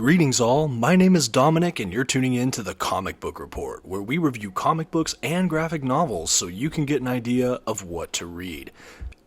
Greetings all, my name is Dominic and you're tuning in to the Comic Book Report, where we review comic books and graphic novels so you can get an idea of what to read.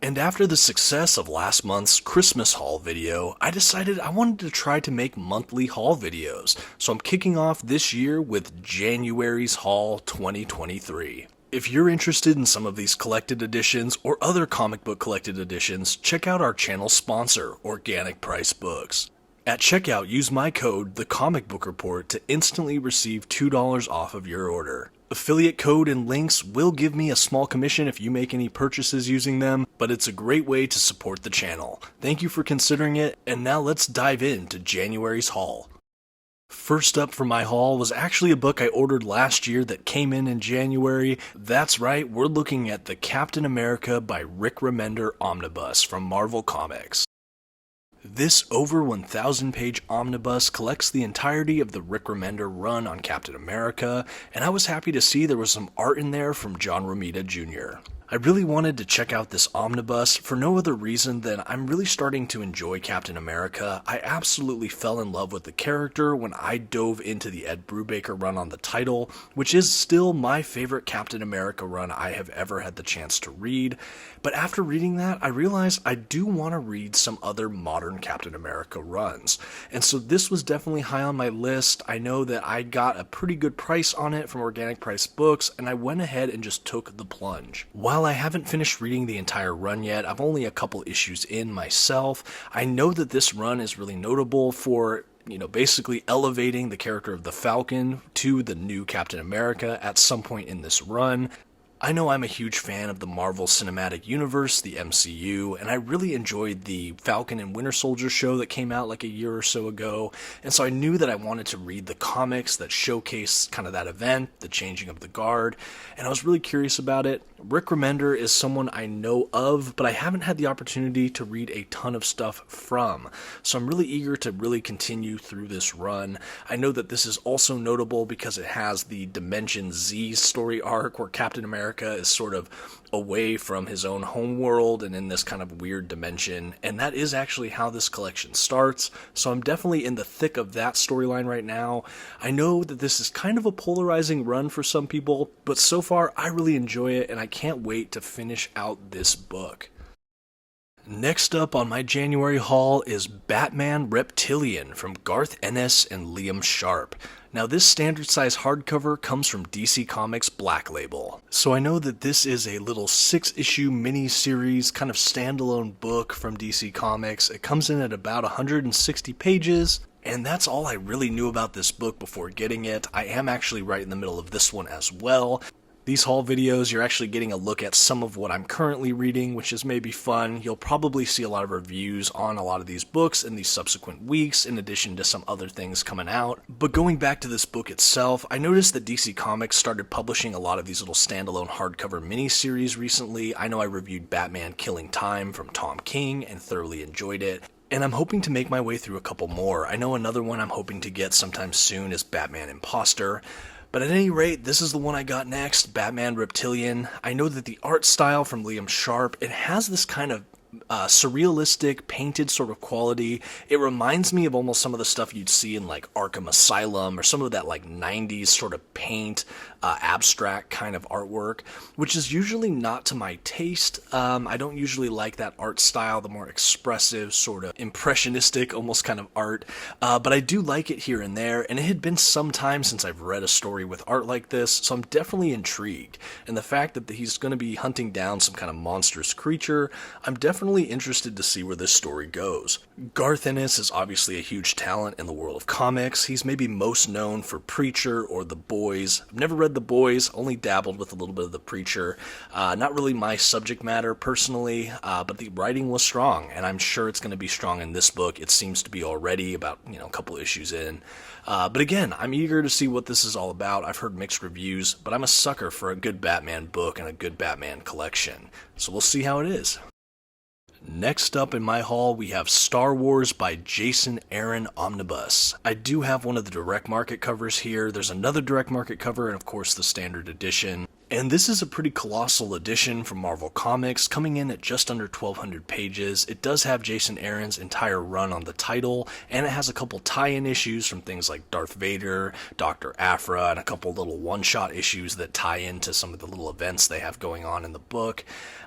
And after the success of last month's Christmas haul video, I decided I wanted to try to make monthly haul videos, so I'm kicking off this year with January's Haul 2023. If you're interested in some of these collected editions or other comic book collected editions, check out our channel sponsor, Organic Price Books. At checkout, use my code, TheComicBookReport, to instantly receive $2 off of your order. Affiliate code and links will give me a small commission if you make any purchases using them, but it's a great way to support the channel. Thank you for considering it, and now let's dive into January's haul. First up for my haul was actually a book I ordered last year that came in January. That's right, we're looking at the Captain America by Rick Remender Omnibus from Marvel Comics. This over 1,000-page omnibus collects the entirety of the Rick Remender run on Captain America, and I was happy to see there was some art in there from John Romita Jr. I really wanted to check out this omnibus for no other reason than I'm really starting to enjoy Captain America. I absolutely fell in love with the character when I dove into the Ed Brubaker run on the title, which is still my favorite Captain America run I have ever had the chance to read. But after reading that, I realized I do want to read some other modern Captain America runs. And so this was definitely high on my list. I know that I got a pretty good price on it from Organic Price Books, and I went ahead and just took the plunge. While I haven't finished reading the entire run yet, I'm only a couple issues in myself. I know that this run is really notable for basically elevating the character of the Falcon to the new Captain America at some point in this run. I know I'm a huge fan of the Marvel Cinematic Universe, the MCU, and I really enjoyed the Falcon and Winter Soldier show that came out like a year or so ago, and so I knew that I wanted to read the comics that showcase kind of that event, the changing of the guard, and I was really curious about it. Rick Remender is someone I know of, but I haven't had the opportunity to read a ton of stuff from, so I'm really eager to really continue through this run. I know that this is also notable because it has the Dimension Z story arc where Captain America is sort of away from his own home world and in this kind of weird dimension, and that is actually how this collection starts, so I'm definitely in the thick of that storyline right now. I know that this is kind of a polarizing run for some people, but so far I really enjoy it and I can't wait to finish out this book. Next up on my January haul is Batman Reptillian from Garth Ennis and Liam Sharp. Now this standard size hardcover comes from DC Comics Black Label, so I know that this is a little 6-issue mini-series kind of standalone book from DC Comics. It comes in at about 160 pages, and that's all I really knew about this book before getting it. I am actually right in the middle of this one as well. These haul videos, you're actually getting a look at some of what I'm currently reading, which is maybe fun. You'll probably see a lot of reviews on a lot of these books in these subsequent weeks, in addition to some other things coming out. But going back to this book itself, I noticed that DC Comics started publishing a lot of these little standalone hardcover miniseries recently. I know I reviewed Batman Killing Time from Tom King and thoroughly enjoyed it. And I'm hoping to make my way through a couple more. I know another one I'm hoping to get sometime soon is Batman Imposter. But at any rate, this is the one I got next, Batman Reptillian. I know that the art style from Liam Sharp, it has this kind of surrealistic, painted sort of quality. It reminds me of almost some of the stuff you'd see in like Arkham Asylum or some of that like 90s sort of paint, abstract kind of artwork, which is usually not to my taste. I don't usually like that art style, the more expressive, sort of impressionistic, almost kind of art, but I do like it here and there, and it had been some time since I've read a story with art like this, so I'm definitely intrigued. And the fact that he's going to be hunting down some kind of monstrous creature, I'm definitely interested to see where this story goes. Garth Ennis is obviously a huge talent in the world of comics. He's maybe most known for Preacher or The Boys. I've never read The Boys, only dabbled with a little bit of The Preacher. Not really my subject matter personally, but the writing was strong, and I'm sure it's going to be strong in this book. It seems to be already about, a couple issues in. But again, I'm eager to see what this is all about. I've heard mixed reviews, but I'm a sucker for a good Batman book and a good Batman collection. So we'll see how it is. Next up in my haul, we have Star Wars by Jason Aaron Omnibus. I do have one of the direct market covers here. There's another direct market cover and of course the standard edition. And this is a pretty colossal edition from Marvel Comics, coming in at just under 1,200 pages. It does have Jason Aaron's entire run on the title, and it has a couple tie-in issues from things like Darth Vader, Dr. Aphra, and a couple little one-shot issues that tie into some of the little events they have going on in the book.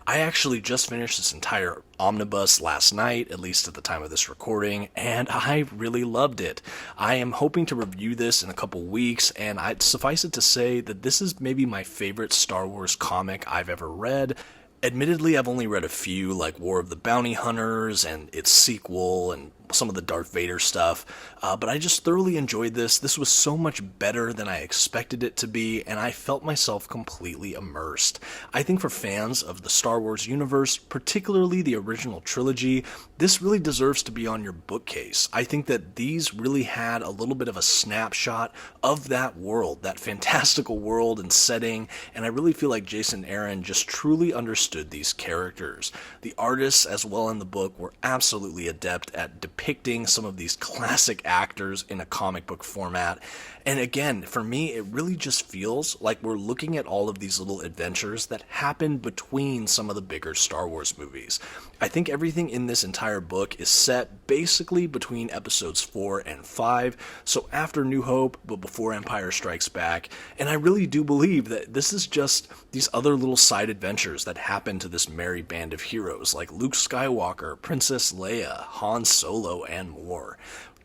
I actually just finished this entire omnibus last night, at least at the time of this recording, and I really loved it. I am hoping to review this in a couple weeks, and I'd suffice it to say that this is maybe my favorite Star Wars comic I've ever read. Admittedly, I've only read a few, like War of the Bounty Hunters and its sequel and some of the Darth Vader stuff, but I just thoroughly enjoyed this. This was so much better than I expected it to be, and I felt myself completely immersed. I think for fans of the Star Wars universe, particularly the original trilogy, this really deserves to be on your bookcase. I think that these really had a little bit of a snapshot of that world, that fantastical world and setting, and I really feel like Jason Aaron just truly understood these characters. The artists as well in the book were absolutely adept at depicting some of these classic actors in a comic book format. And again, for me, it really just feels like we're looking at all of these little adventures that happen between some of the bigger Star Wars movies. I think everything in this entire book is set basically between episodes 4 and 5, so after New Hope, but before Empire Strikes Back, and I really do believe that this is just these other little side adventures that happen to this merry band of heroes like Luke Skywalker, Princess Leia, Han Solo, and more.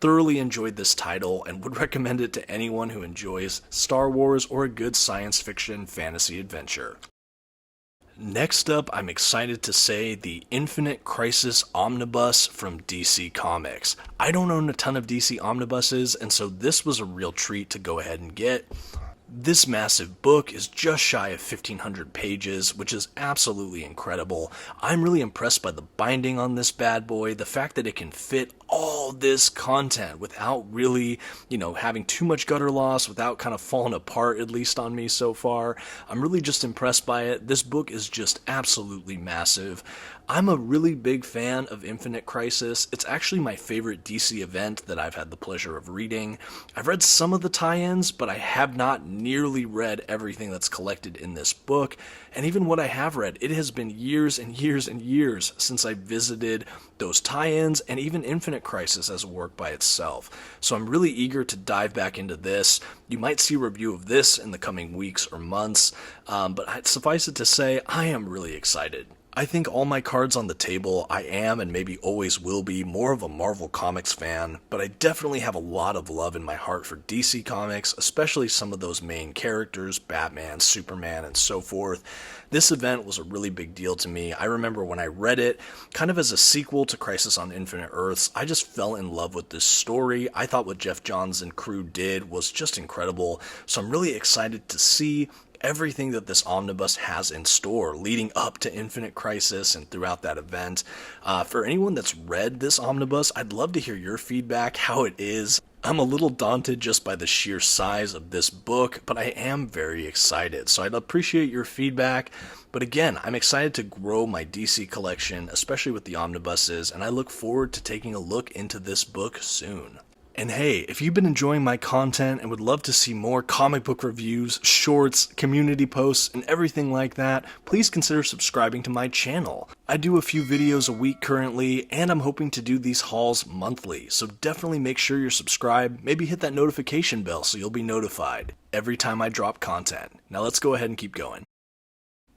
Thoroughly enjoyed this title and would recommend it to anyone who enjoys Star Wars or a good science fiction fantasy adventure. Next up, I'm excited to say the Infinite Crisis Omnibus from DC Comics. I don't own a ton of DC omnibuses, and so this was a real treat to go ahead and get. This massive book is just shy of 1,500 pages, which is absolutely incredible. I'm really impressed by the binding on this bad boy, the fact that it can fit all this content without really, having too much gutter loss, without kind of falling apart, at least on me so far. I'm really just impressed by it. This book is just absolutely massive. I'm a really big fan of Infinite Crisis. It's actually my favorite DC event that I've had the pleasure of reading. I've read some of the tie-ins, but I have not nearly read everything that's collected in this book. And even what I have read, it has been years and years and years since I visited those tie-ins and even Infinite Crisis as a work by itself. So I'm really eager to dive back into this. You might see a review of this in the coming weeks or months, but suffice it to say, I am really excited. I think all my cards on the table, I am and maybe always will be more of a Marvel Comics fan, but I definitely have a lot of love in my heart for DC Comics, especially some of those main characters, Batman, Superman, and so forth. This event was a really big deal to me. I remember when I read it, kind of as a sequel to Crisis on Infinite Earths, I just fell in love with this story. I thought what Jeph Johns and crew did was just incredible, so I'm really excited to see everything that this omnibus has in store leading up to Infinite Crisis and throughout that event. For anyone that's read this omnibus, I'd love to hear your feedback, how it is. I'm a little daunted just by the sheer size of this book, but I am very excited, so I'd appreciate your feedback. But again, I'm excited to grow my DC collection, especially with the omnibuses, and I look forward to taking a look into this book soon. And hey, if you've been enjoying my content and would love to see more comic book reviews, shorts, community posts, and everything like that, please consider subscribing to my channel. I do a few videos a week currently, and I'm hoping to do these hauls monthly, so definitely make sure you're subscribed, maybe hit that notification bell so you'll be notified every time I drop content. Now let's go ahead and keep going.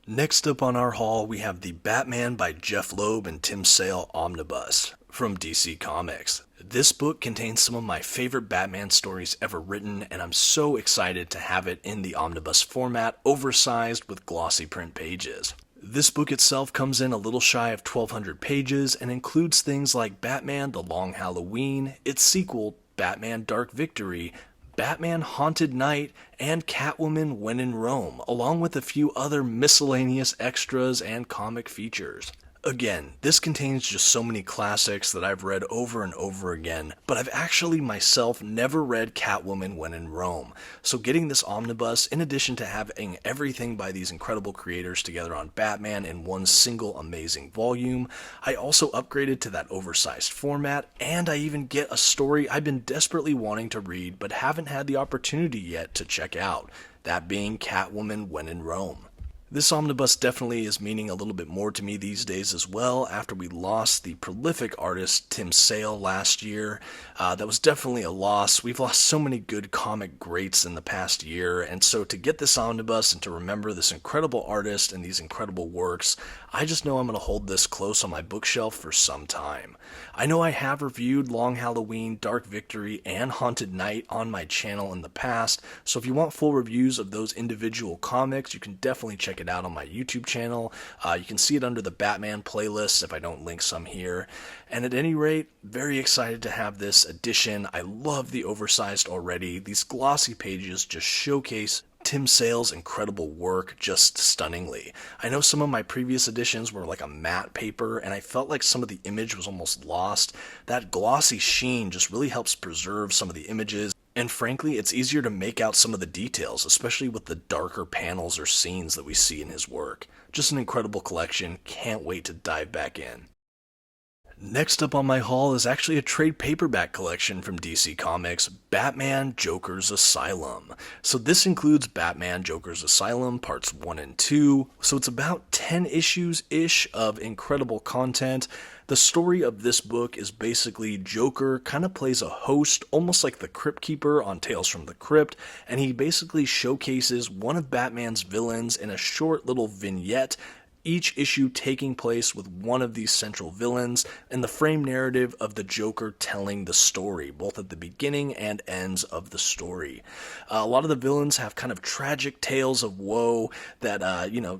Next up on our haul, we have the Batman by Jeph Loeb and Tim Sale Omnibus from DC Comics. This book contains some of my favorite Batman stories ever written, and I'm so excited to have it in the omnibus format, oversized with glossy print pages. This book itself comes in a little shy of 1,200 pages and includes things like Batman The Long Halloween, its sequel, Batman Dark Victory, Batman Haunted Night, and Catwoman When in Rome, along with a few other miscellaneous extras and comic features. Again, this contains just so many classics that I've read over and over again, but I've actually myself never read Catwoman When in Rome, so getting this omnibus, in addition to having everything by these incredible creators together on Batman in one single amazing volume, I also upgraded to that oversized format, and I even get a story I've been desperately wanting to read but haven't had the opportunity yet to check out, that being Catwoman When in Rome. This omnibus definitely is meaning a little bit more to me these days as well after we lost the prolific artist Tim Sale last year. That was definitely a loss. We've lost so many good comic greats in the past year, and so to get this omnibus and to remember this incredible artist and these incredible works, I just know I'm going to hold this close on my bookshelf for some time. I know I have reviewed Long Halloween, Dark Victory, and Haunted Night on my channel in the past, so if you want full reviews of those individual comics, you can definitely check it out on my YouTube channel. You can see it under the Batman playlist if I don't link some here. And at any rate, very excited to have this edition. I love the oversized already. These glossy pages just showcase Tim Sale's incredible work just stunningly. I know some of my previous editions were like a matte paper, and I felt like some of the image was almost lost. That glossy sheen just really helps preserve some of the images. And frankly, it's easier to make out some of the details, especially with the darker panels or scenes that we see in his work. Just an incredible collection, can't wait to dive back in. Next up on my haul is actually a trade paperback collection from DC Comics, Batman Joker's Asylum. So this includes Batman Joker's Asylum parts 1 and 2, so it's about 10 issues-ish of incredible content. The story of this book is basically Joker kind of plays a host, almost like the Crypt Keeper on Tales from the Crypt, and he basically showcases one of Batman's villains in a short little vignette, each issue taking place with one of these central villains, and the frame narrative of the Joker telling the story, both at the beginning and ends of the story. A lot of the villains have kind of tragic tales of woe that,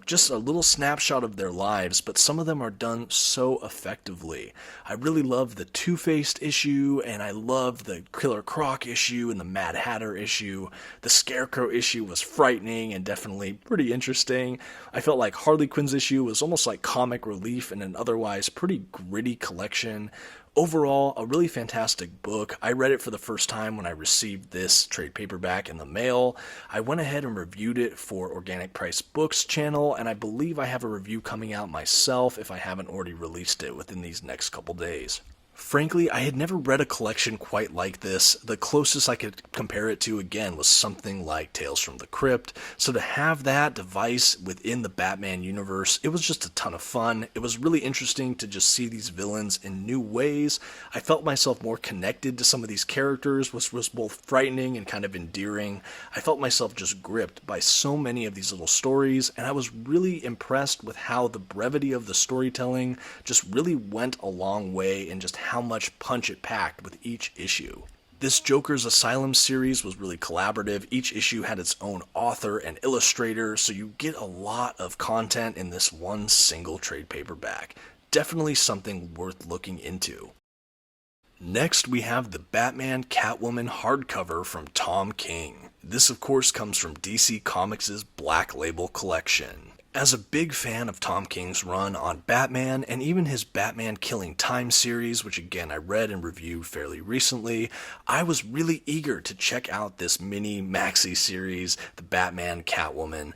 just a little snapshot of their lives, but some of them are done so effectively. I really love the Two-Faced issue, and I love the Killer Croc issue and the Mad Hatter issue. The Scarecrow issue was frightening and definitely pretty interesting. I felt like Harley Quinn's issue was almost like comic relief in an otherwise pretty gritty collection. Overall, a really fantastic book. I read it for the first time when I received this trade paperback in the mail. I went ahead and reviewed it for Organic Price Books channel, and I believe I have a review coming out myself if I haven't already released it within these next couple days. Frankly, I had never read a collection quite like this. The closest I could compare it to, again, was something like Tales from the Crypt. So to have that device within the Batman universe, it was just a ton of fun. It was really interesting to just see these villains in new ways. I felt myself more connected to some of these characters, which was both frightening and kind of endearing. I felt myself just gripped by so many of these little stories, and I was really impressed with how the brevity of the storytelling just really went a long way in just how much punch it packed with each issue. This Joker's Asylum series was really collaborative. Each issue had its own author and illustrator, so you get a lot of content in this one single trade paperback. Definitely something worth looking into. Next, we have the Batman Catwoman hardcover from Tom King. This, of course, comes from DC Comics' Black Label collection. As a big fan of Tom King's run on Batman, and even his Batman Killing Time series, which again I read and reviewed fairly recently, I was really eager to check out this mini maxi series, the Batman Catwoman.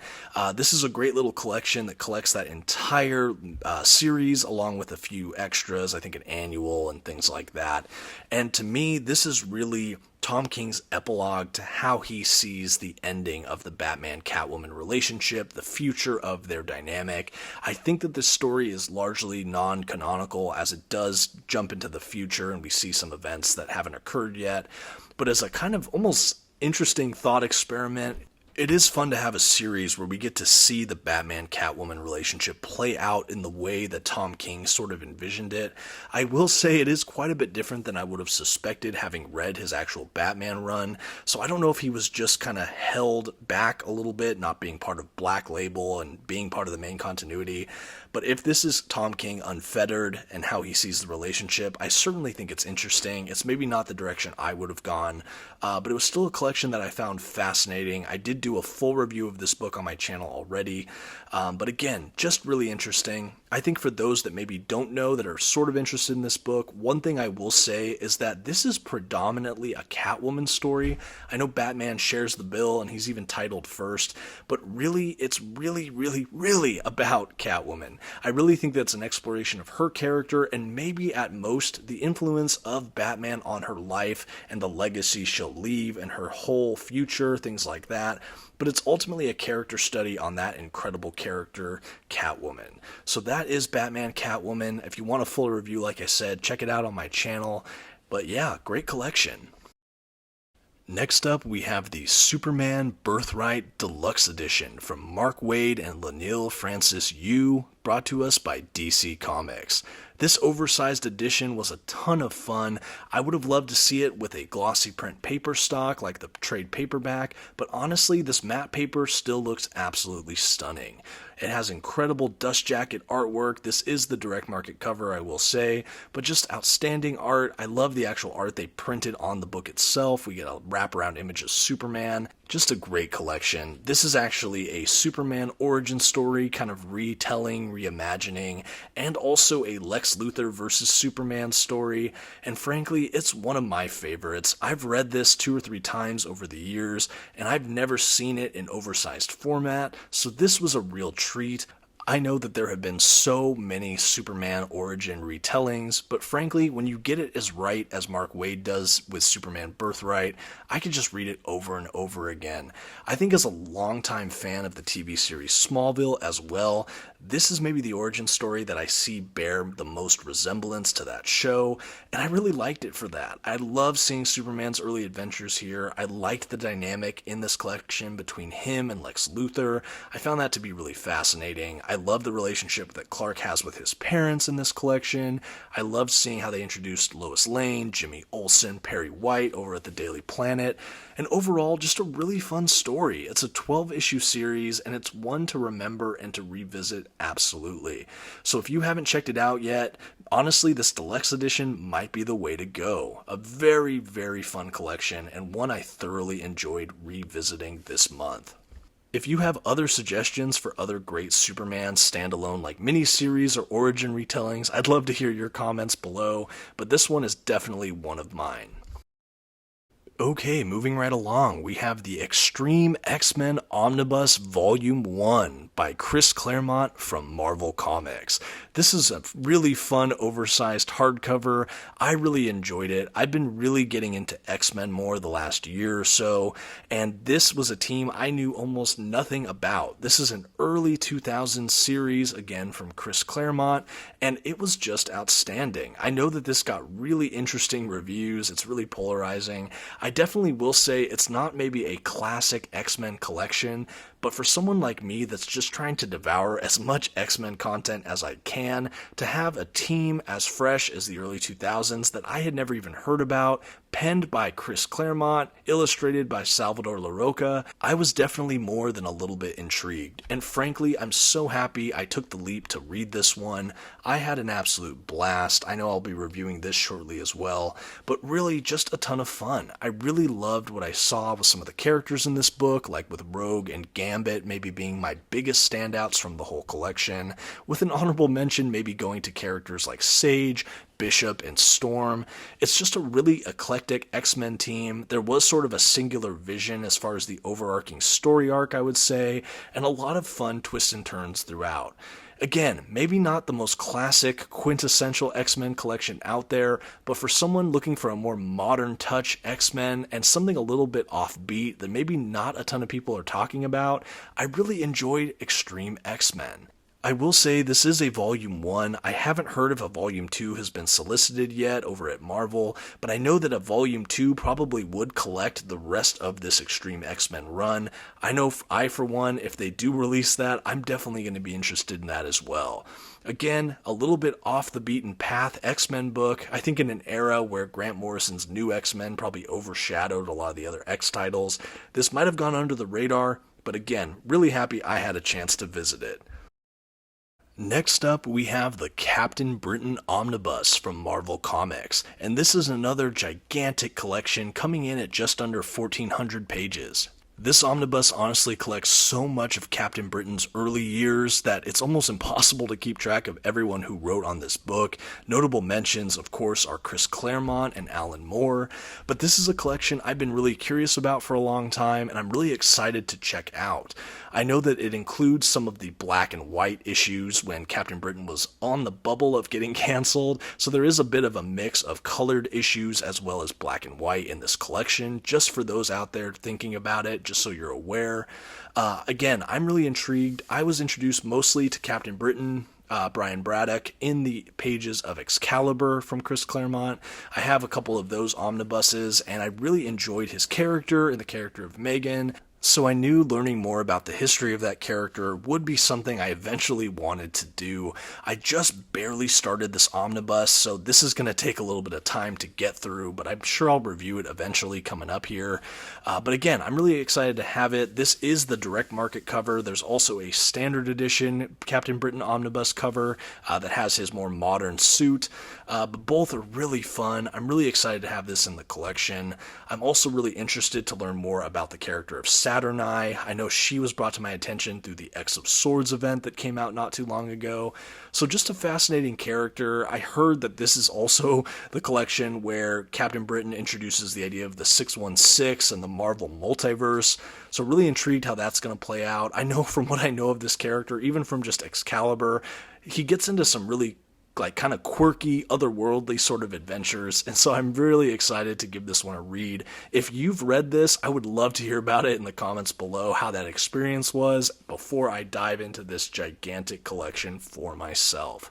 This is a great little collection that collects that entire series along with a few extras, I think an annual and things like that. And to me, this is really Tom King's epilogue to how he sees the ending of the Batman-Catwoman relationship, the future of their dynamic. I think that this story is largely non-canonical as it does jump into the future and we see some events that haven't occurred yet. But as a kind of almost interesting thought experiment, it is fun to have a series where we get to see the Batman-Catwoman relationship play out in the way that Tom King sort of envisioned it. I will say it is quite a bit different than I would have suspected having read his actual Batman run, so I don't know if he was just kind of held back a little bit, not being part of Black Label and being part of the main continuity. But if this is Tom King unfettered and how he sees the relationship, I certainly think it's interesting. It's maybe not the direction I would have gone, but it was still a collection that I found fascinating. I did do a full review of this book on my channel already, but again, just really interesting. I think for those that maybe don't know that are sort of interested in this book, one thing I will say is that this is predominantly a Catwoman story. I know Batman shares the bill and he's even titled first, but really it's really about Catwoman. I really think that's an exploration of her character and maybe at most the influence of Batman on her life and the legacy she'll leave and her whole future, things like that. but it's ultimately a character study on that incredible character, Catwoman. So that is Batman Catwoman. If you want a full review, like I said, check it out on my channel. But yeah, great collection. Next up, we have the Superman Birthright Deluxe Edition from Mark Waid and Lanil Francis Yu, brought to us by DC Comics. This oversized edition was a ton of fun. I would have loved to see it with a glossy print paper stock like the trade paperback, but honestly, this matte paper still looks absolutely stunning. It has incredible dust jacket artwork. This is the direct market cover, I will say, but just outstanding art. I love the actual art they printed on the book itself. We get a wraparound image of Superman. Just a great collection. This is actually a Superman origin story, kind of retelling, reimagining, and also a Lex Luthor versus Superman story, and frankly, it's one of my favorites. I've read this 2 or 3 times over the years, and I've never seen it in oversized format, so this was a real treat. I know that there have been so many Superman origin retellings, but frankly, when you get it as right as Mark Waid does with Superman Birthright, I could just read it over and over again. I think as a longtime fan of the TV series Smallville as well, this is maybe the origin story that I see bear the most resemblance to that show, and I really liked it for that. I love seeing Superman's early adventures here. I liked the dynamic in this collection between him and Lex Luthor. I found that to be really fascinating. I love the relationship that Clark has with his parents in this collection. I loved seeing how they introduced Lois Lane, Jimmy Olsen, Perry White over at the Daily Planet, and overall, just a really fun story. It's a 12-issue series, and it's one to remember and to revisit absolutely. So if you haven't checked it out yet, honestly, this deluxe edition might be the way to go. A very, very fun collection, and one I thoroughly enjoyed revisiting this month. If you have other suggestions for other great Superman standalone like miniseries or origin retellings, I'd love to hear your comments below, but this one is definitely one of mine. Okay, moving right along, we have the X-Treme X-Men Omnibus Volume 1 by Chris Claremont from Marvel Comics. This is a really fun, oversized hardcover. I really enjoyed it. I've been really getting into X-Men more the last year or so, and this was a team I knew almost nothing about. This is an early 2000s series, again from Chris Claremont, and it was just outstanding. I know that this got really interesting reviews. It's really polarizing. I definitely will say it's not maybe a classic X-Men collection, but for someone like me that's just trying to devour as much X-Men content as I can, to have a team as fresh as the early 2000s that I had never even heard about, penned by Chris Claremont, illustrated by Salvador Larroca, I was definitely more than a little bit intrigued. And frankly, I'm so happy I took the leap to read this one. I had an absolute blast. I know I'll be reviewing this shortly as well, but really just a ton of fun. I really loved what I saw with some of the characters in this book, like with Rogue and Gambit maybe being my biggest standouts from the whole collection, with an honorable mention maybe going to characters like Sage, Bishop, and Storm. It's just a really eclectic X-Men team. There was sort of a singular vision as far as the overarching story arc, I would say, and a lot of fun twists and turns throughout. Again, maybe not the most classic, quintessential X-Men collection out there, but for someone looking for a more modern touch X-Men and something a little bit offbeat that maybe not a ton of people are talking about, I really enjoyed X-Treme X-Men. I will say this is a Volume 1. I haven't heard if a Volume 2 has been solicited yet over at Marvel, but I know that a Volume 2 probably would collect the rest of this X-Treme X-Men run. I know for one, if they do release that, I'm definitely going to be interested in that as well. Again, a little bit off the beaten path X-Men book. I think in an era where Grant Morrison's New X-Men probably overshadowed a lot of the other X titles, this might have gone under the radar, but again, really happy I had a chance to visit it. Next up, we have the Captain Britain Omnibus from Marvel Comics, and this is another gigantic collection coming in at just under 1,400 pages. This omnibus honestly collects so much of Captain Britain's early years that it's almost impossible to keep track of everyone who wrote on this book. Notable mentions, of course, are Chris Claremont and Alan Moore, but this is a collection I've been really curious about for a long time, and I'm really excited to check out. I know that it includes some of the black and white issues when Captain Britain was on the bubble of getting canceled, so there is a bit of a mix of colored issues as well as black and white in this collection, just for those out there thinking about it. just so you're aware. Again, I'm really intrigued. I was introduced mostly to Captain Britain, Brian Braddock, in the pages of Excalibur from Chris Claremont. I have a couple of those omnibuses, and I really enjoyed his character and the character of Megan. So I knew learning more about the history of that character would be something I eventually wanted to do. I just barely started this omnibus, so this is going to take a little bit of time to get through, but I'm sure I'll review it eventually coming up here. But again, I'm really excited to have it. This is the direct market cover. There's also a standard edition Captain Britain omnibus cover that has his more modern suit, but both are really fun. I'm really excited to have this in the collection. I'm also really interested to learn more about the character of Saturni. I know she was brought to my attention through the X of Swords event that came out not too long ago. So just a fascinating character. I heard that this is also the collection where Captain Britain introduces the idea of the 616 and the Marvel multiverse. So really intrigued how that's going to play out. I know from what I know of this character, even from just Excalibur, he gets into some really kind of quirky, otherworldly sort of adventures, and so I'm really excited to give this one a read. If you've read this, I would love to hear about it in the comments below, how that experience was, before I dive into this gigantic collection for myself.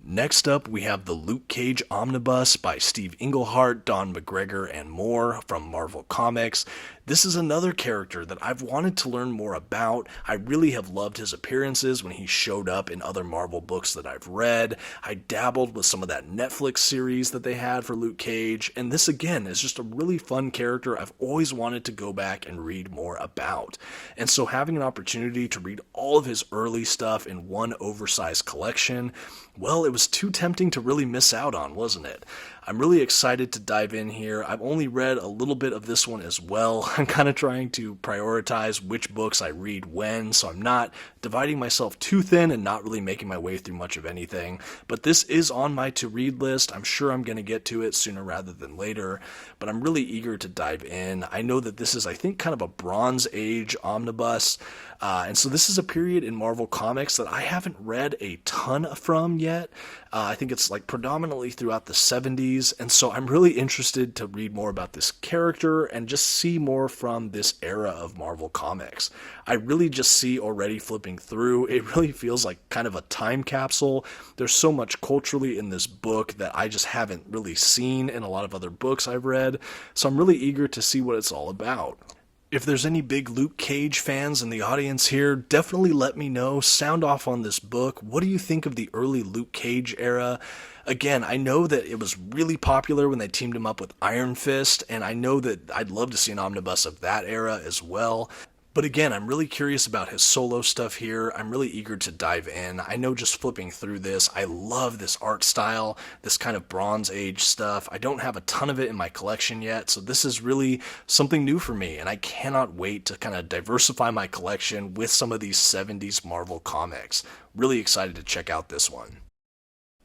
Next up, we have the Luke Cage Omnibus by Steve Englehart, Don McGregor, and more from Marvel Comics. This is another character that I've wanted to learn more about. I really have loved his appearances when he showed up in other Marvel books that I've read. I dabbled with some of that Netflix series that they had for Luke Cage, and this again is just a really fun character I've always wanted to go back and read more about. And so having an opportunity to read all of his early stuff in one oversized collection, well, it was too tempting to really miss out on, wasn't it? I'm really excited to dive in here. I've only read a little bit of this one as well. I'm kind of trying to prioritize which books I read when, so I'm not dividing myself too thin and not really making my way through much of anything. But this is on my to-read list. I'm sure I'm going to get to it sooner rather than later, but I'm really eager to dive in. I know that this is, I think, kind of a Bronze Age omnibus, and so this is a period in Marvel Comics that I haven't read a ton from yet. I think it's predominantly throughout the 70s, and so I'm really interested to read more about this character and just see more from this era of Marvel Comics. I really just see already flipping through, it really feels like kind of a time capsule. There's so much culturally in this book that I just haven't really seen in a lot of other books I've read, so I'm really eager to see what it's all about. If there's any big Luke Cage fans in the audience here, definitely let me know. Sound off on this book. What do you think of the early Luke Cage era? Again, I know that it was really popular when they teamed him up with Iron Fist, and I know that I'd love to see an omnibus of that era as well. But again, I'm really curious about his solo stuff here. I'm really eager to dive in. I know just flipping through this, I love this art style, this kind of Bronze Age stuff. I don't have a ton of it in my collection yet, so this is really something new for me, and I cannot wait to kind of diversify my collection with some of these 70s Marvel comics. Really excited to check out this one.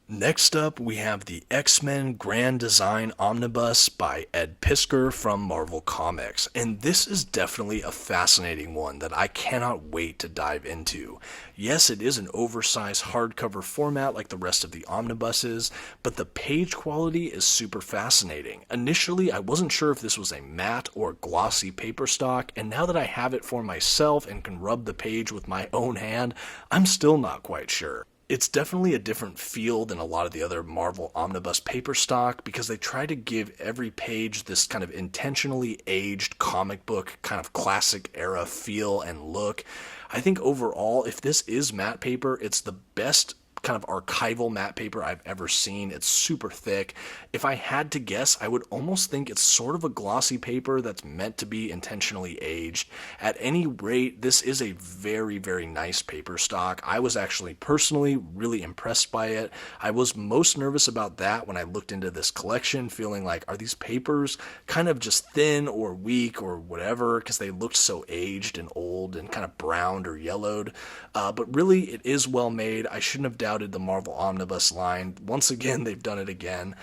Next up, we have the X-Men Grand Design Omnibus by Ed Piskor from Marvel Comics, and this is definitely a fascinating one that I cannot wait to dive into. Yes, it is an oversized hardcover format like the rest of the omnibuses, but the page quality is super fascinating. Initially, I wasn't sure if this was a matte or glossy paper stock, and now that I have it for myself and can rub the page with my own hand, I'm still not quite sure. It's definitely a different feel than a lot of the other Marvel Omnibus paper stock because they try to give every page this kind of intentionally aged comic book kind of classic era feel and look. I think overall, if this is matte paper, it's the best kind of archival matte paper I've ever seen. It's super thick. If I had to guess, I would almost think it's sort of a glossy paper that's meant to be intentionally aged. At any rate, this is a very, very nice paper stock. I was actually personally really impressed by it. I was most nervous about that when I looked into this collection, feeling like, are these papers kind of just thin or weak or whatever, because they looked so aged and old and kind of browned or yellowed. But really, it is well made. I shouldn't have doubted the Marvel Omnibus line. Once again, they've done it again.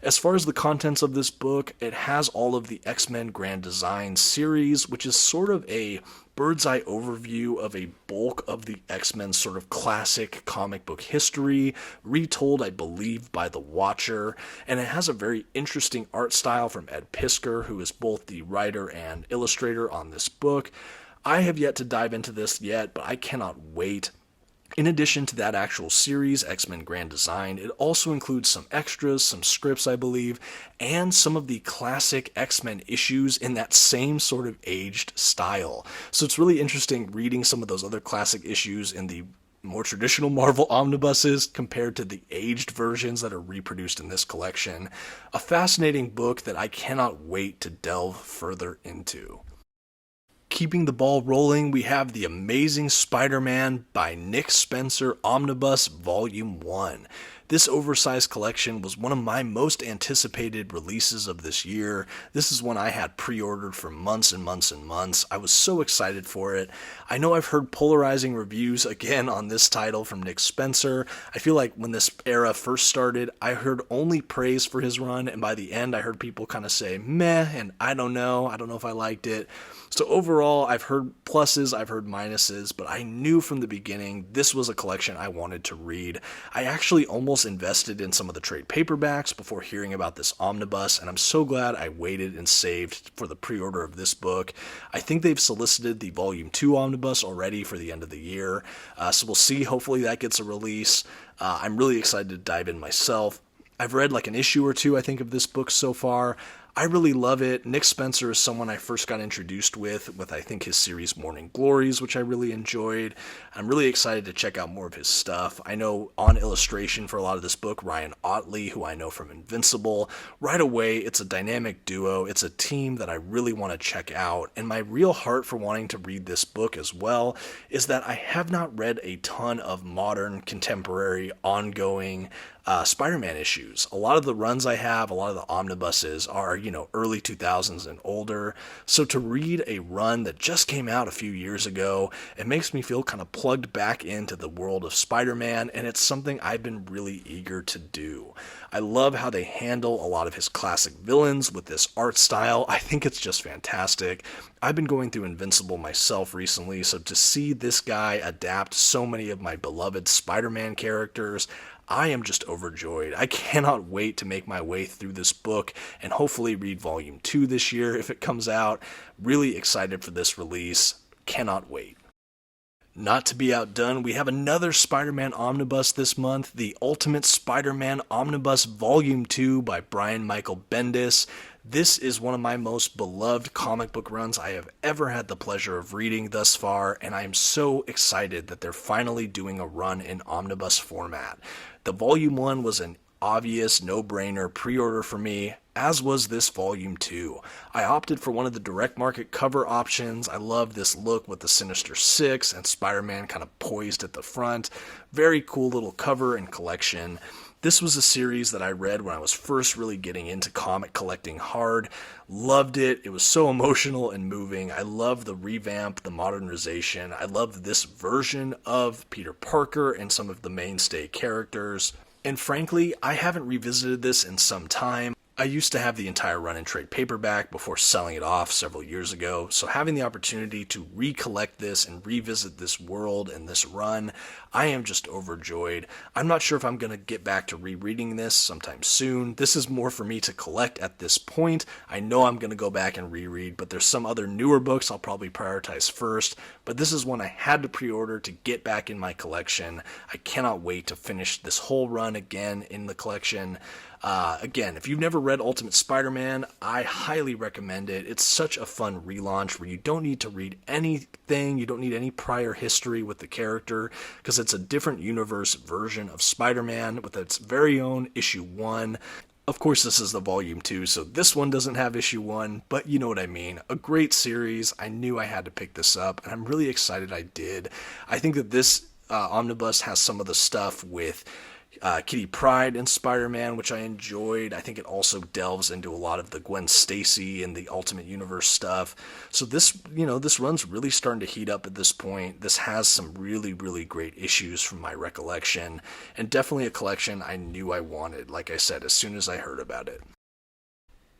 As far as the contents of this book, it has all of the X-Men Grand Design series, which is sort of a bird's eye overview of a bulk of the X-Men sort of classic comic book history, retold, I believe, by the Watcher, and it has a very interesting art style from Ed Piskor, who is both the writer and illustrator on this book. I have yet to dive into this yet, but I cannot wait. In addition to that actual series, X-Men Grand Design, it also includes some extras, some scripts, I believe, and some of the classic X-Men issues in that same sort of aged style. So it's really interesting reading some of those other classic issues in the more traditional Marvel omnibuses compared to the aged versions that are reproduced in this collection. A fascinating book that I cannot wait to delve further into. Keeping the ball rolling, we have The Amazing Spider-Man by Nick Spencer Omnibus Volume 1. This oversized collection was one of my most anticipated releases of this year. This is one I had pre-ordered for months and months and months. I was so excited for it. I know I've heard polarizing reviews again on this title from Nick Spencer. I feel like when this era first started, I heard only praise for his run, and by the end I heard people kind of say meh, and I don't know if I liked it. So overall, I've heard pluses, I've heard minuses, but I knew from the beginning this was a collection I wanted to read. I actually almost invested in some of the trade paperbacks before hearing about this omnibus, and I'm so glad I waited and saved for the pre-order of this book. I think they've solicited the Volume 2 omnibus already for the end of the year, so we'll see. Hopefully that gets a release. I'm really excited to dive in myself. I've read like an issue or two, I think, of this book so far. I really love it. Nick Spencer is someone I first got introduced with I think his series Morning Glories, which I really enjoyed. I'm really excited to check out more of his stuff. I know on illustration for a lot of this book, Ryan Ottley, who I know from Invincible. Right away, it's a dynamic duo. It's a team that I really want to check out. And my real heart for wanting to read this book as well is that I have not read a ton of modern, contemporary, ongoing Spider-Man issues. A lot of the runs I have, a lot of the omnibuses are, early 2000s and older. So to read a run that just came out a few years ago, it makes me feel kind of plugged back into the world of Spider-Man, and it's something I've been really eager to do. I love how they handle a lot of his classic villains with this art style. I think it's just fantastic. I've been going through Invincible myself recently, so to see this guy adapt so many of my beloved Spider-Man characters, I am just overjoyed. I cannot wait to make my way through this book and hopefully read Volume 2 this year if it comes out. Really excited for this release. Cannot wait. Not to be outdone, we have another Spider-Man omnibus this month, The Ultimate Spider-Man Omnibus Volume 2 by Brian Michael Bendis. This is one of my most beloved comic book runs I have ever had the pleasure of reading thus far, and I am so excited that they're finally doing a run in omnibus format. The Volume 1 was an obvious no-brainer pre-order for me, as was this Volume 2. I opted for one of the direct market cover options. I love this look with the Sinister Six and Spider-Man kind of poised at the front. Very cool little cover and collection. This was a series that I read when I was first really getting into comic collecting hard. Loved it. It was so emotional and moving. I love the revamp, the modernization. I love this version of Peter Parker and some of the mainstay characters. And frankly, I haven't revisited this in some time. I used to have the entire run in trade paperback before selling it off several years ago, so having the opportunity to recollect this and revisit this world and this run, I am just overjoyed. I'm not sure if I'm going to get back to rereading this sometime soon. This is more for me to collect at this point. I know I'm going to go back and reread, but there's some other newer books I'll probably prioritize first, but this is one I had to pre-order to get back in my collection. I cannot wait to finish this whole run again in the collection. Again, if you've never read Ultimate Spider-Man, I highly recommend it. It's such a fun relaunch where you don't need to read anything, you don't need any prior history with the character, because it's a different universe version of Spider-Man with its very own issue 1. Of course, this is the Volume 2, so this one doesn't have issue 1, but you know what I mean. A great series. I knew I had to pick this up, and I'm really excited I did. I think that this omnibus has some of the stuff with Kitty Pryde and Spider-Man, which I enjoyed. I think it also delves into a lot of the Gwen Stacy and the Ultimate Universe stuff. So this run's really starting to heat up at this point. This has some really, really great issues from my recollection, and definitely a collection I knew I wanted, like I said, as soon as I heard about it.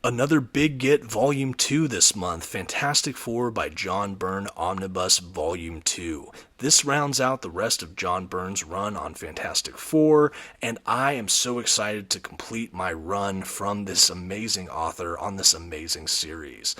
Another big get, Volume 2 this month, Fantastic Four by John Byrne Omnibus Volume 2. This rounds out the rest of John Byrne's run on Fantastic Four, and I am so excited to complete my run from this amazing author on this amazing series.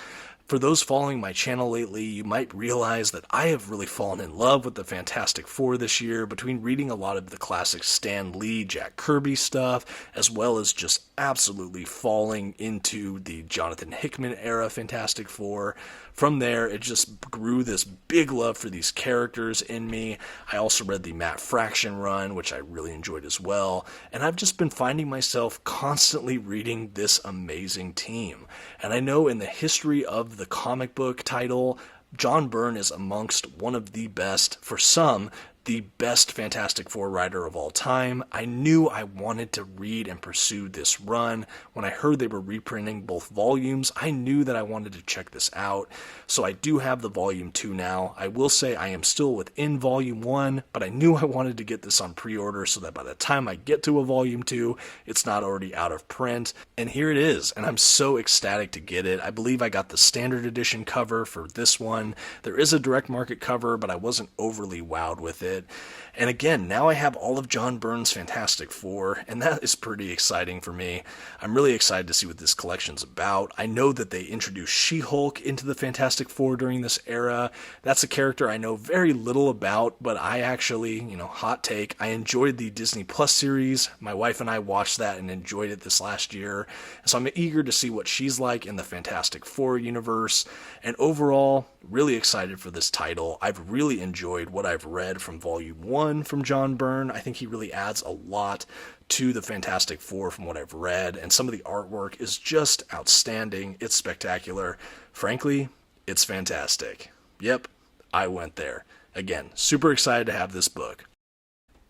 For those following my channel lately, you might realize that I have really fallen in love with the Fantastic Four this year between reading a lot of the classic Stan Lee, Jack Kirby stuff, as well as just absolutely falling into the Jonathan Hickman era Fantastic Four. From there, it just grew this big love for these characters in me. I also read the Matt Fraction run, which I really enjoyed as well, and I've just been finding myself constantly reading this amazing team. And I know in the history of the comic book title, John Byrne is amongst one of the best, for some, the best Fantastic Four writer of all time. I knew I wanted to read and pursue this run. When I heard they were reprinting both volumes, I knew that I wanted to check this out. So I do have the Volume 2 now. I will say I am still within Volume 1, but I knew I wanted to get this on pre-order so that by the time I get to a Volume 2, it's not already out of print. And here it is, and I'm so ecstatic to get it. I believe I got the standard edition cover for this one. There is a direct market cover, but I wasn't overly wowed with it. And again, now I have all of John Byrne's Fantastic Four, and that is pretty exciting for me. I'm really excited to see what this collection's about. I know that they introduced She-Hulk into the Fantastic Four during this era. That's a character I know very little about, but I actually, hot take, I enjoyed the Disney Plus series. My wife and I watched that and enjoyed it this last year. So I'm eager to see what she's like in the Fantastic Four universe. And overall, really excited for this title. I've really enjoyed what I've read from Volume 1 from John Byrne. I think he really adds a lot to the Fantastic Four from what I've read, and some of the artwork is just outstanding. It's spectacular. Frankly, it's fantastic. Yep, I went there. Again, super excited to have this book.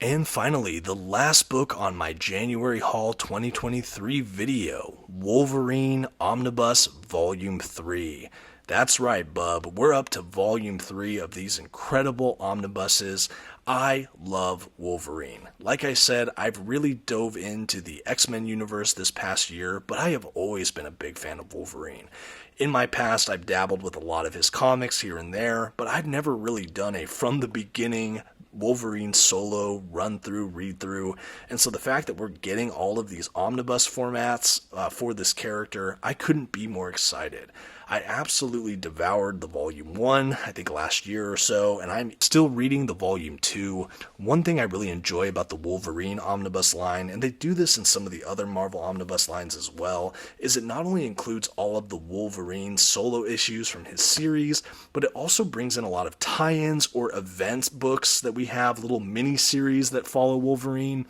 And finally, the last book on my January Haul 2023 video, Wolverine Omnibus Volume 3. That's right, bub. We're up to Volume 3 of these incredible omnibuses. I love Wolverine. Like I said, I've really dove into the X-Men universe this past year, but I have always been a big fan of Wolverine. In my past, I've dabbled with a lot of his comics here and there, but I've never really done a from the beginning Wolverine solo run-through, read-through, and so the fact that we're getting all of these omnibus formats for this character, I couldn't be more excited. I absolutely devoured the Volume 1, I think last year or so, and I'm still reading the Volume 2. One thing I really enjoy about the Wolverine Omnibus line, and they do this in some of the other Marvel Omnibus lines as well, is it not only includes all of the Wolverine solo issues from his series, but it also brings in a lot of tie-ins or events books that we have, little mini-series that follow Wolverine.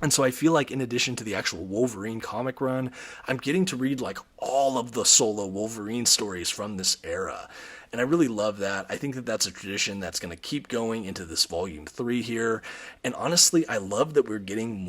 And so I feel like in addition to the actual Wolverine comic run, I'm getting to read like all of the solo Wolverine stories from this era. And I really love that. I think that that's a tradition that's going to keep going into this Volume 3 here. And honestly, I love that we're getting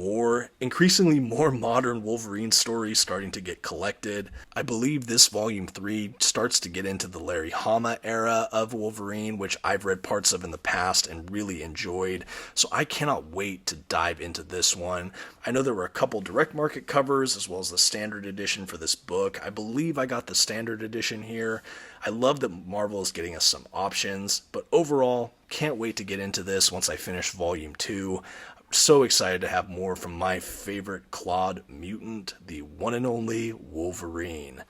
increasingly more modern Wolverine stories starting to get collected. I believe this Volume 3 starts to get into the Larry Hama era of Wolverine, which I've read parts of in the past and really enjoyed. So I cannot wait to dive into this one. I know there were a couple direct market covers as well as the standard edition for this book. I believe I got the standard edition here. I love that Marvel is getting us some options, but overall, can't wait to get into this once I finish Volume 2. I'm so excited to have more from my favorite clawed mutant, the one and only Wolverine.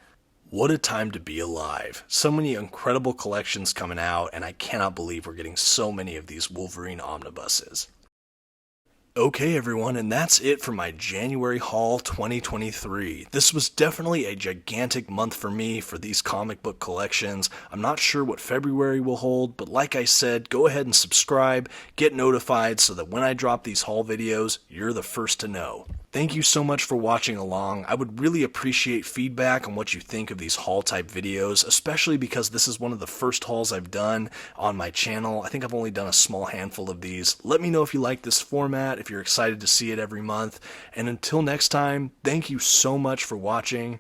What a time to be alive. So many incredible collections coming out, and I cannot believe we're getting so many of these Wolverine omnibuses. Okay everyone, and that's it for my January Haul 2023. This was definitely a gigantic month for me for these comic book collections. I'm not sure what February will hold, but like I said, go ahead and subscribe, get notified so that when I drop these haul videos, you're the first to know. Thank you so much for watching along. I would really appreciate feedback on what you think of these haul type videos, especially because this is one of the first hauls I've done on my channel. I think I've only done a small handful of these. Let me know if you like this format, if you're excited to see it every month. And until next time, thank you so much for watching.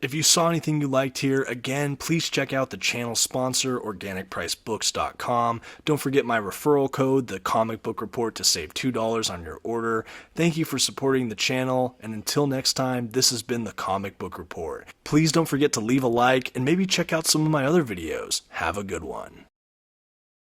If you saw anything you liked here, again, please check out the channel sponsor, organicpricebooks.com. Don't forget my referral code, TheComicBookReport, to save $2 on your order. Thank you for supporting the channel, and until next time, this has been The Comic Book Report. Please don't forget to leave a like, and maybe check out some of my other videos. Have a good one.